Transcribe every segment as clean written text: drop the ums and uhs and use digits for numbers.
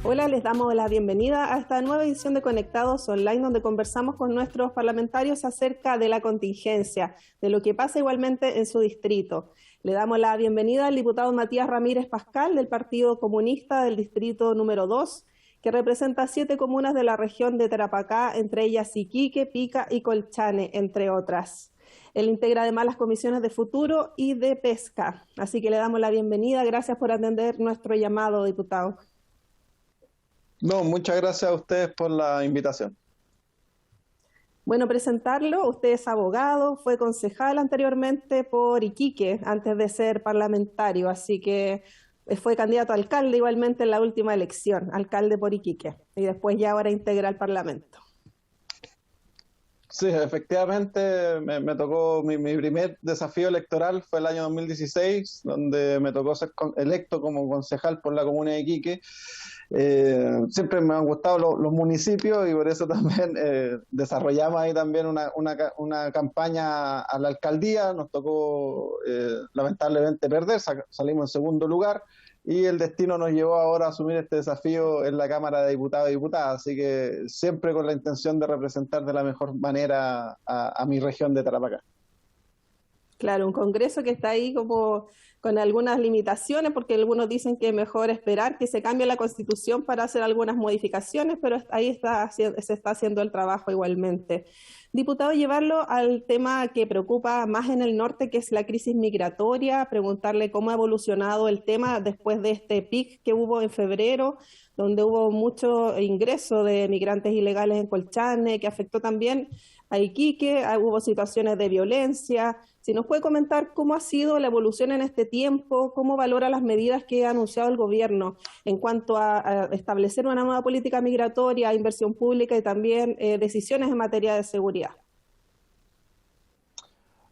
Hola, les damos la bienvenida a esta nueva edición de Conectados Online, donde conversamos con nuestros parlamentarios acerca de la contingencia, de lo que pasa igualmente en su distrito. Le damos la bienvenida al diputado Matías Ramírez Pascal del Partido Comunista del distrito número 2, que representa 7 comunas de la región de Tarapacá, entre ellas Iquique, Pica y Colchane, entre otras. Él integra además las comisiones de Futuro y de Pesca. Así que le damos la bienvenida. Gracias por atender nuestro llamado, diputado. No, muchas gracias a ustedes por la invitación. Bueno, presentarlo, usted es abogado, fue concejal anteriormente por Iquique antes de ser parlamentario, así que fue candidato a alcalde igualmente en la última elección, alcalde por Iquique, y después ya ahora integra el Parlamento. Sí, efectivamente me tocó mi primer desafío electoral fue el año 2016, donde me tocó ser electo como concejal por la comuna de Iquique. Siempre me han gustado los municipios y por eso también desarrollamos ahí también una campaña a la alcaldía. Nos tocó lamentablemente perder, salimos en segundo lugar y el destino nos llevó ahora a asumir este desafío en la Cámara de Diputados y Diputadas, así que siempre con la intención de representar de la mejor manera a mi región de Tarapacá. Claro, un Congreso que está ahí como con algunas limitaciones, porque algunos dicen que es mejor esperar que se cambie la Constitución para hacer algunas modificaciones, pero ahí se está haciendo el trabajo igualmente. Diputado, llevarlo al tema que preocupa más en el norte, que es la crisis migratoria, preguntarle cómo ha evolucionado el tema después de este pic que hubo en febrero, donde hubo mucho ingreso de migrantes ilegales en Colchane, que afectó también a Iquique, hubo situaciones de violencia. Si nos puede comentar cómo ha sido la evolución en este tiempo, cómo valora las medidas que ha anunciado el gobierno en cuanto a establecer una nueva política migratoria, inversión pública y también decisiones en materia de seguridad.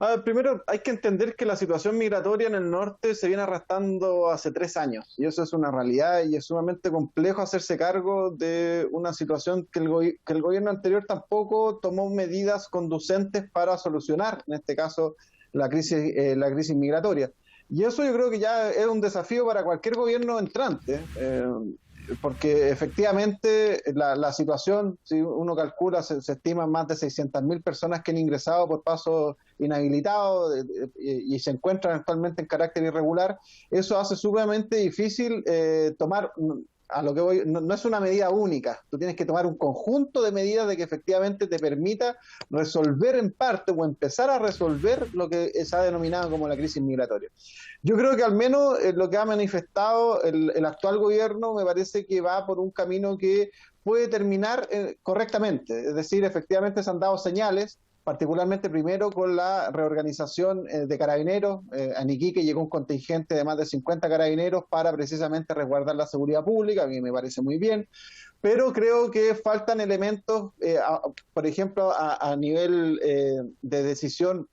A ver, primero hay que entender que la situación migratoria en el norte se viene arrastrando hace 3 años y eso es una realidad y es sumamente complejo hacerse cargo de una situación que el gobierno anterior tampoco tomó medidas conducentes para solucionar, en este caso, la crisis migratoria. Y eso yo creo que ya es un desafío para cualquier gobierno entrante, porque efectivamente la situación, si uno calcula, se estiman más de 600.000 personas que han ingresado por pasos inhabilitados y se encuentran actualmente en carácter irregular. Eso hace sumamente difícil tomar, a lo que voy, no es una medida única, tú tienes que tomar un conjunto de medidas de que efectivamente te permita resolver en parte o empezar a resolver lo que se ha denominado como la crisis migratoria. Yo creo que al menos lo que ha manifestado el actual gobierno me parece que va por un camino que puede terminar correctamente, es decir, efectivamente se han dado señales, particularmente primero con la reorganización de carabineros. A Iquique llegó un contingente de más de 50 carabineros para precisamente resguardar la seguridad pública, a mí me parece muy bien, pero creo que faltan elementos, por ejemplo, a nivel de decisión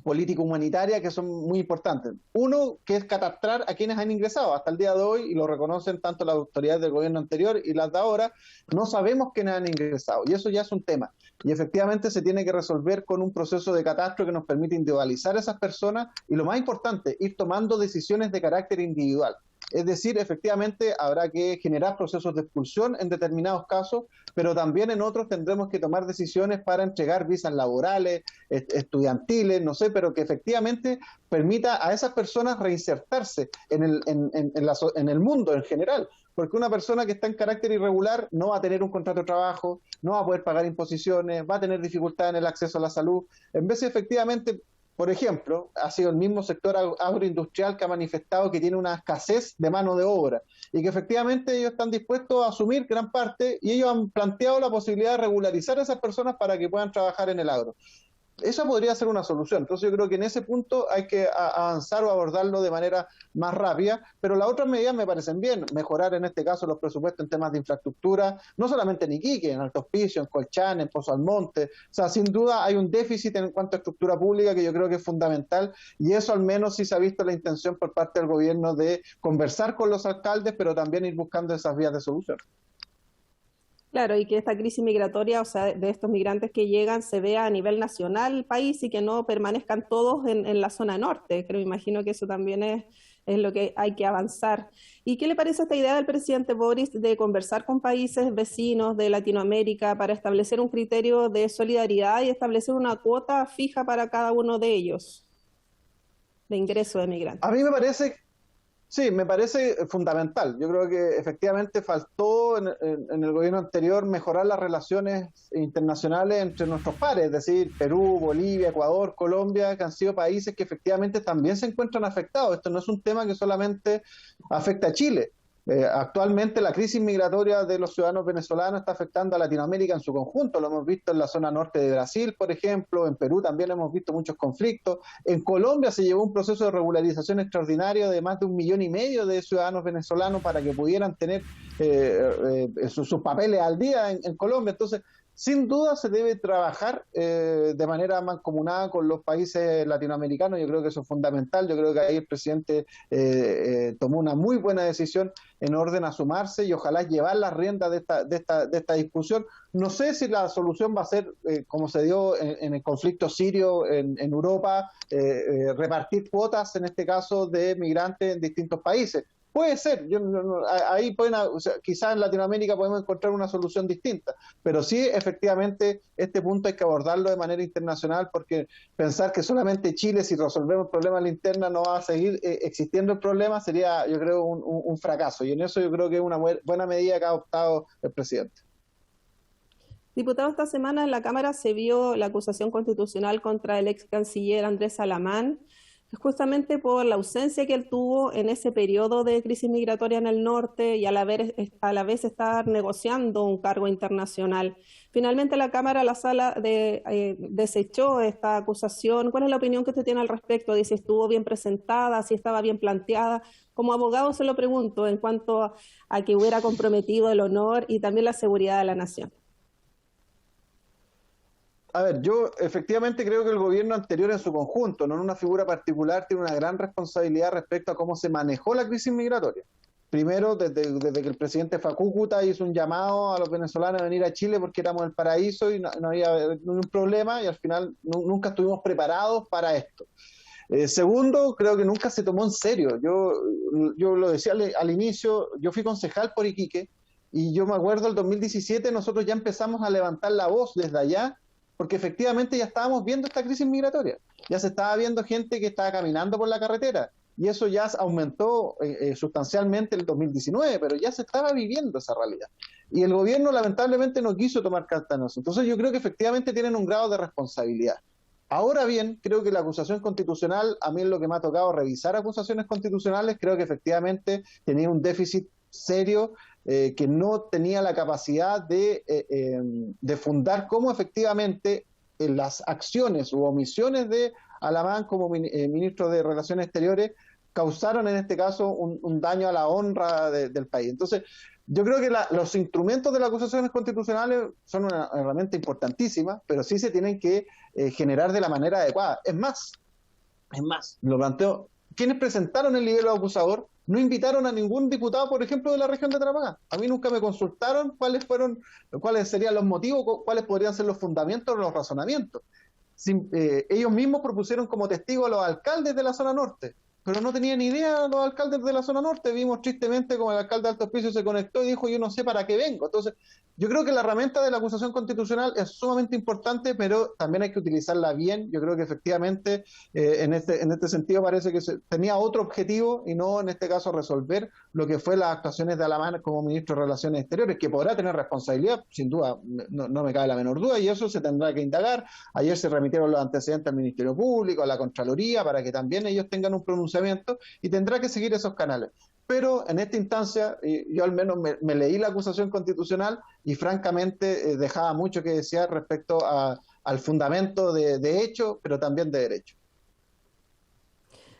político-humanitaria que son muy importantes. Uno, que es catastrar a quienes han ingresado. Hasta el día de hoy, y lo reconocen tanto las autoridades del gobierno anterior y las de ahora, no sabemos quiénes han ingresado, y eso ya es un tema. Y efectivamente se tiene que resolver con un proceso de catastro que nos permite individualizar a esas personas y, lo más importante, ir tomando decisiones de carácter individual. Es decir, efectivamente habrá que generar procesos de expulsión en determinados casos, pero también en otros tendremos que tomar decisiones para entregar visas laborales, estudiantiles, no sé, pero que efectivamente permita a esas personas reinsertarse en el mundo en general. Porque una persona que está en carácter irregular no va a tener un contrato de trabajo, no va a poder pagar imposiciones, va a tener dificultad en el acceso a la salud. En vez de efectivamente, por ejemplo, ha sido el mismo sector agroindustrial que ha manifestado que tiene una escasez de mano de obra y que efectivamente ellos están dispuestos a asumir gran parte y ellos han planteado la posibilidad de regularizar a esas personas para que puedan trabajar en el agro. Esa podría ser una solución. Entonces yo creo que en ese punto hay que avanzar o abordarlo de manera más rápida, pero las otras medidas me parecen bien. Mejorar en este caso los presupuestos en temas de infraestructura, no solamente en Iquique, en Alto Hospicio, en Colchane, en Pozo Almonte. O sea, sin duda hay un déficit en cuanto a estructura pública que yo creo que es fundamental, y eso al menos sí se ha visto la intención por parte del gobierno de conversar con los alcaldes, pero también ir buscando esas vías de solución. Claro, y que esta crisis migratoria, o sea, de estos migrantes que llegan, se vea a nivel nacional el país y que no permanezcan todos en la zona norte. Creo, imagino que eso también es lo que hay que avanzar. ¿Y qué le parece esta idea del presidente Boris de conversar con países vecinos de Latinoamérica para establecer un criterio de solidaridad y establecer una cuota fija para cada uno de ellos de ingreso de A migrantes? mí me parece, sí, me parece fundamental. Yo creo que efectivamente faltó en el gobierno anterior mejorar las relaciones internacionales entre nuestros pares, es decir, Perú, Bolivia, Ecuador, Colombia, que han sido países que efectivamente también se encuentran afectados. Esto no es un tema que solamente afecta a Chile. Actualmente la crisis migratoria de los ciudadanos venezolanos está afectando a Latinoamérica en su conjunto. Lo hemos visto en la zona norte de Brasil, por ejemplo. En Perú también hemos visto muchos conflictos. En Colombia se llevó un proceso de regularización extraordinario de más de 1,5 millones de ciudadanos venezolanos para que pudieran tener sus papeles al día en Colombia. Entonces, sin duda se debe trabajar de manera mancomunada con los países latinoamericanos. Yo creo que eso es fundamental. Yo creo que ahí el presidente tomó una muy buena decisión en orden a sumarse y ojalá llevar las riendas de esta discusión. No sé si la solución va a ser, como se dio en el conflicto sirio en Europa, repartir cuotas, en este caso, de migrantes en distintos países. Puede ser, ahí pueden, o sea, quizás en Latinoamérica podemos encontrar una solución distinta, pero sí, efectivamente, este punto hay que abordarlo de manera internacional, porque pensar que solamente Chile, si resolvemos el problema en la interna, no va a seguir existiendo el problema, sería, yo creo, un fracaso, y en eso yo creo que es una buena medida que ha adoptado el presidente. Diputado, esta semana en la Cámara se vio la acusación constitucional contra el ex canciller Andrés Salamán, justamente por la ausencia que él tuvo en ese periodo de crisis migratoria en el norte y a la vez estar negociando un cargo internacional. Finalmente la Cámara, desechó esta acusación. ¿Cuál es la opinión que usted tiene al respecto? ¿De si estuvo bien presentada, si estaba bien planteada? Como abogado se lo pregunto en cuanto a que hubiera comprometido el honor y también la seguridad de la nación. A ver, yo efectivamente creo que el gobierno anterior en su conjunto, no en una figura particular, tiene una gran responsabilidad respecto a cómo se manejó la crisis migratoria. Primero, desde que el presidente fue a Cúcuta, hizo un llamado a los venezolanos a venir a Chile porque éramos el paraíso y no había ningún problema, y al final nunca estuvimos preparados para esto. Segundo, creo que nunca se tomó en serio. Yo lo decía al inicio, yo fui concejal por Iquique, y yo me acuerdo el 2017 nosotros ya empezamos a levantar la voz desde allá, porque efectivamente ya estábamos viendo esta crisis migratoria. Ya se estaba viendo gente que estaba caminando por la carretera, y eso ya aumentó sustancialmente en el 2019, pero ya se estaba viviendo esa realidad. Y el gobierno lamentablemente no quiso tomar cartas en eso. Entonces yo creo que efectivamente tienen un grado de responsabilidad. Ahora bien, creo que la acusación constitucional, a mí es lo que me ha tocado revisar acusaciones constitucionales, creo que efectivamente tenía un déficit serio, que no tenía la capacidad de fundar cómo efectivamente las acciones u omisiones de Alamán como ministro de Relaciones Exteriores causaron en este caso un daño a la honra del país. Entonces, yo creo que los instrumentos de las acusaciones constitucionales son una herramienta importantísima, pero sí se tienen que generar de la manera adecuada. Es más, lo planteo, quienes presentaron el libelo acusador no invitaron a ningún diputado, por ejemplo, de la región de Tarapacá. A mí nunca me consultaron cuáles serían los motivos, cuáles podrían ser los fundamentos o los razonamientos. Ellos mismos propusieron como testigos a los alcaldes de la zona norte, pero no tenían idea los alcaldes de la zona norte. Vimos tristemente como el alcalde de Alto Hospicio se conectó y dijo: yo no sé para qué vengo. Entonces, yo creo que la herramienta de la acusación constitucional es sumamente importante, pero también hay que utilizarla bien. Yo creo que efectivamente en este sentido parece que tenía otro objetivo, y no en este caso resolver lo que fue las actuaciones de Alamán como ministro de Relaciones Exteriores, que podrá tener responsabilidad, sin duda, no me cabe la menor duda, y eso se tendrá que indagar. Ayer se remitieron los antecedentes al Ministerio Público, a la Contraloría, para que también ellos tengan un pronunciamiento, y tendrá que seguir esos canales. Pero en esta instancia, yo al menos me leí la acusación constitucional y francamente dejaba mucho que desear respecto al fundamento de hecho, pero también de derecho.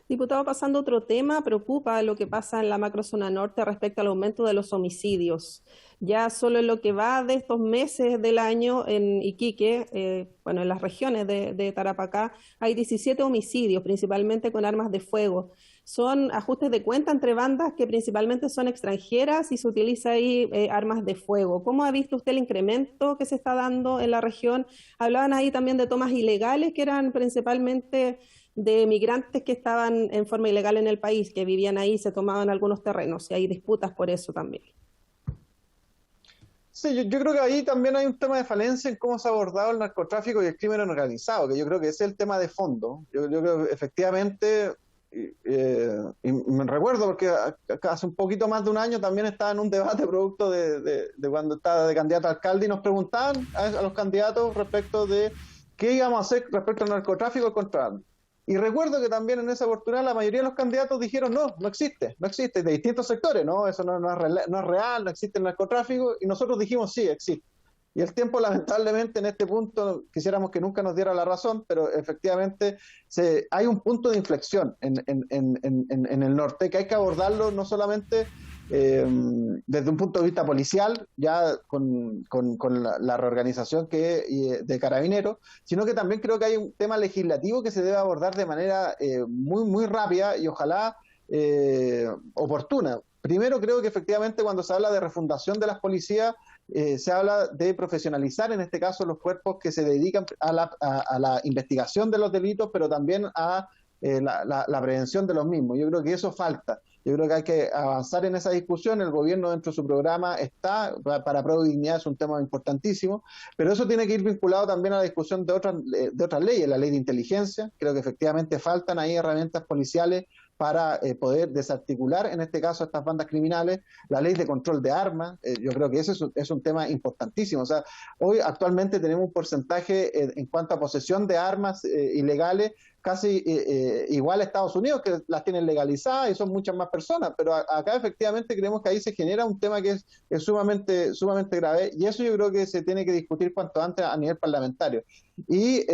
Diputado, pasando a otro tema, preocupa lo que pasa en la macrozona norte respecto al aumento de los homicidios. Ya solo en lo que va de estos meses del año en Iquique, bueno, en las regiones de Tarapacá, hay 17 homicidios, principalmente con armas de fuego. Son ajustes de cuenta entre bandas que principalmente son extranjeras y se utiliza ahí armas de fuego. ¿Cómo ha visto usted el incremento que se está dando en la región? Hablaban ahí también de tomas ilegales que eran principalmente de migrantes que estaban en forma ilegal en el país, que vivían ahí, se tomaban algunos terrenos y hay disputas por eso también. Sí, yo creo que ahí también hay un tema de falencia en cómo se ha abordado el narcotráfico y el crimen organizado, que yo creo que ese es el tema de fondo. Yo creo que efectivamente, y me recuerdo porque hace un poquito más de un año también estaba en un debate producto de cuando estaba de candidato a alcalde y nos preguntaban a los candidatos respecto de qué íbamos a hacer respecto al narcotráfico y el contrabando. Y recuerdo que también en esa oportunidad la mayoría de los candidatos dijeron no existe, de distintos sectores, no, eso no es real, no existe el narcotráfico, y nosotros dijimos sí, existe. Y el tiempo lamentablemente en este punto, quisiéramos que nunca nos diera la razón, pero efectivamente hay un punto de inflexión en el norte que hay que abordarlo no solamente desde un punto de vista policial, ya con la reorganización de Carabineros, sino que también creo que hay un tema legislativo que se debe abordar de manera muy rápida y ojalá oportuna. Primero, creo que efectivamente cuando se habla de refundación de las policías, se habla de profesionalizar en este caso los cuerpos que se dedican a la investigación de los delitos, pero también a la prevención de los mismos. Yo creo que eso falta. Yo creo que hay que avanzar en esa discusión. El gobierno dentro de su programa está, para Prueba y Dignidad es un tema importantísimo, pero eso tiene que ir vinculado también a la discusión de otras leyes, la ley de inteligencia. Creo que efectivamente faltan ahí herramientas policiales para poder desarticular, en este caso, estas bandas criminales, la ley de control de armas. Yo creo que ese es un tema importantísimo. O sea, hoy actualmente tenemos un porcentaje en cuanto a posesión de armas ilegales casi igual a Estados Unidos, que las tienen legalizadas y son muchas más personas, pero acá efectivamente creemos que ahí se genera un tema que es sumamente grave, y eso yo creo que se tiene que discutir cuanto antes a nivel parlamentario. Y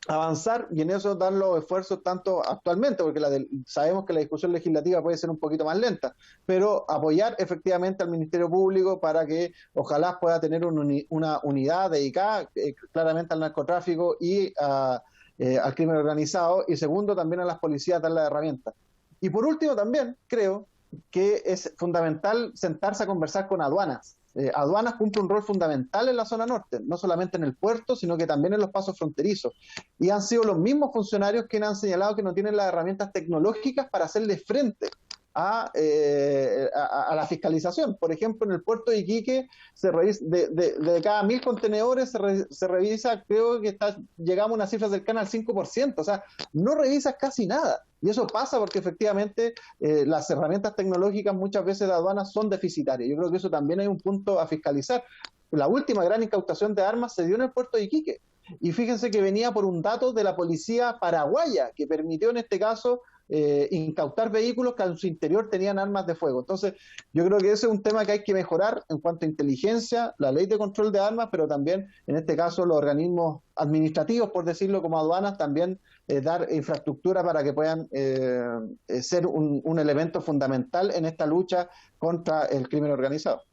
avanzar y en eso dar los esfuerzos tanto actualmente, porque sabemos que la discusión legislativa puede ser un poquito más lenta, pero apoyar efectivamente al Ministerio Público para que ojalá pueda tener una unidad dedicada claramente al narcotráfico y al crimen organizado, y segundo, también a las policías dar las herramientas. Y por último también creo que es fundamental sentarse a conversar con aduanas. Aduanas cumple un rol fundamental en la zona norte, no solamente en el puerto, sino que también en los pasos fronterizos. Y han sido los mismos funcionarios quienes han señalado que no tienen las herramientas tecnológicas para hacerle frente a la fiscalización. Por ejemplo, en el puerto de Iquique se revisa, de cada 1.000 contenedores se revisa, creo que llegamos a una cifra cercana al 5%, o sea, no revisas casi nada. Y eso pasa porque efectivamente las herramientas tecnológicas muchas veces de aduanas son deficitarias. Yo creo que eso también hay un punto a fiscalizar. La última gran incautación de armas se dio en el puerto de Iquique. Y fíjense que venía por un dato de la policía paraguaya, que permitió en este caso incautar vehículos que en su interior tenían armas de fuego. Entonces, yo creo que ese es un tema que hay que mejorar en cuanto a inteligencia, la ley de control de armas, pero también, en este caso, los organismos administrativos, por decirlo, como aduanas, también dar infraestructura para que puedan ser un elemento fundamental en esta lucha contra el crimen organizado.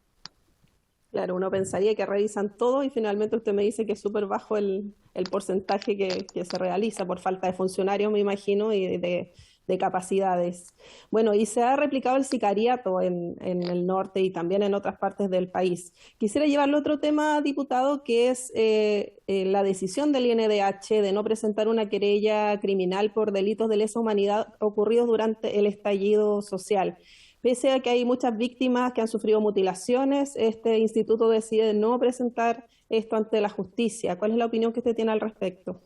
Claro, uno pensaría que revisan todo y finalmente usted me dice que es súper bajo el porcentaje que se realiza por falta de funcionarios, me imagino, y de capacidades. Bueno, y se ha replicado el sicariato en el norte y también en otras partes del país. Quisiera llevarle otro tema, diputado, que es la decisión del INDH de no presentar una querella criminal por delitos de lesa humanidad ocurridos durante el estallido social. Pese a que hay muchas víctimas que han sufrido mutilaciones, este instituto decide no presentar esto ante la justicia. ¿Cuál es la opinión que usted tiene al respecto?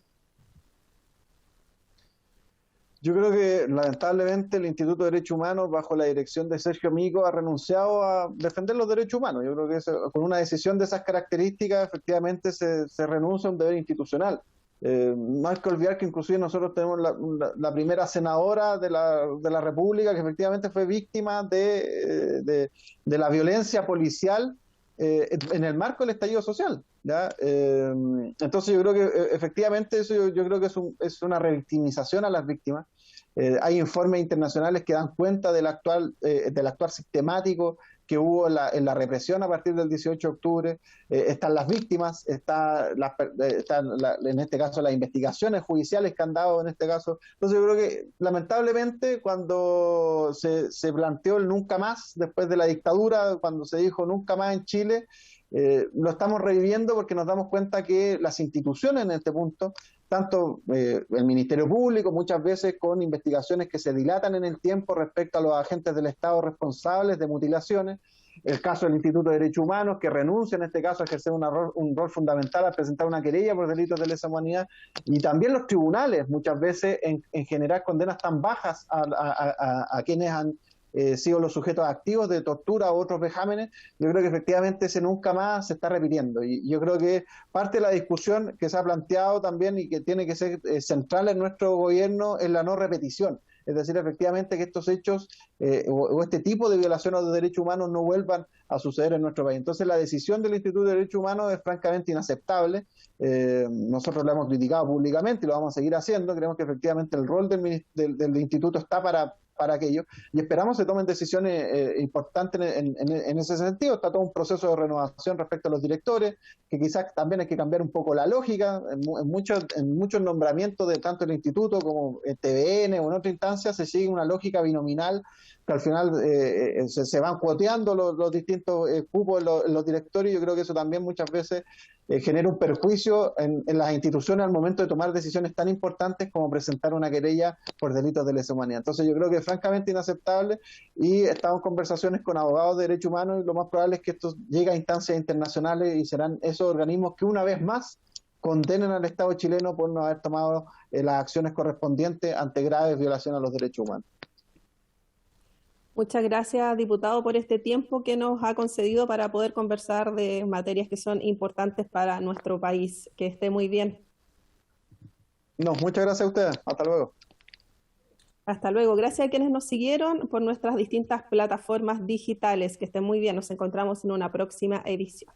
Yo creo que lamentablemente el Instituto de Derechos Humanos, bajo la dirección de Sergio Mico, ha renunciado a defender los derechos humanos. Yo creo que con una decisión de esas características, efectivamente se renuncia a un deber institucional. No hay que olvidar que inclusive nosotros tenemos la primera senadora de la República que efectivamente fue víctima de la violencia policial en el marco del estallido social, ¿ya? Entonces yo creo que efectivamente eso yo creo que es una revictimización a las víctimas. Hay informes internacionales que dan cuenta del actual sistemático que hubo en la represión a partir del 18 de octubre. Están las víctimas, están en este caso las investigaciones judiciales que han dado en este caso. Entonces yo creo que lamentablemente cuando se planteó el nunca más después de la dictadura, cuando se dijo nunca más en Chile, lo estamos reviviendo porque nos damos cuenta que las instituciones en este punto tanto el Ministerio Público, muchas veces con investigaciones que se dilatan en el tiempo respecto a los agentes del Estado responsables de mutilaciones. El caso del Instituto de Derechos Humanos, que renuncia en este caso a ejercer un rol fundamental al presentar una querella por delitos de lesa humanidad, y también los tribunales, muchas veces en generar condenas tan bajas a quienes han sido los sujetos activos de tortura u otros vejámenes. Yo creo que efectivamente ese nunca más se está repitiendo, y yo creo que parte de la discusión que se ha planteado también y que tiene que ser central en nuestro gobierno es la no repetición. Es decir, efectivamente que estos hechos o este tipo de violaciones de derechos humanos no vuelvan a suceder en nuestro país. Entonces la decisión del Instituto de Derechos Humanos es francamente inaceptable. Nosotros lo hemos criticado públicamente y lo vamos a seguir haciendo. Creemos que efectivamente el rol del instituto está para aquello, y esperamos se tomen decisiones importantes en ese sentido. Está todo un proceso de renovación respecto a los directores, que quizás también hay que cambiar un poco la lógica. En muchos nombramientos de tanto el instituto como el TVN o en otra instancia se sigue una lógica binominal, que al final se van cuoteando los distintos cupos en los directorios. Yo creo que eso también muchas veces genera un perjuicio en las instituciones al momento de tomar decisiones tan importantes como presentar una querella por delitos de lesa humanidad. Entonces yo creo que es francamente inaceptable, y estamos en conversaciones con abogados de derechos humanos, y lo más probable es que esto llegue a instancias internacionales y serán esos organismos que una vez más condenen al Estado chileno por no haber tomado las acciones correspondientes ante graves violaciones a los derechos humanos. Muchas gracias, diputado, por este tiempo que nos ha concedido para poder conversar de materias que son importantes para nuestro país. Que esté muy bien. No, muchas gracias a ustedes. Hasta luego. Hasta luego. Gracias a quienes nos siguieron por nuestras distintas plataformas digitales. Que estén muy bien. Nos encontramos en una próxima edición.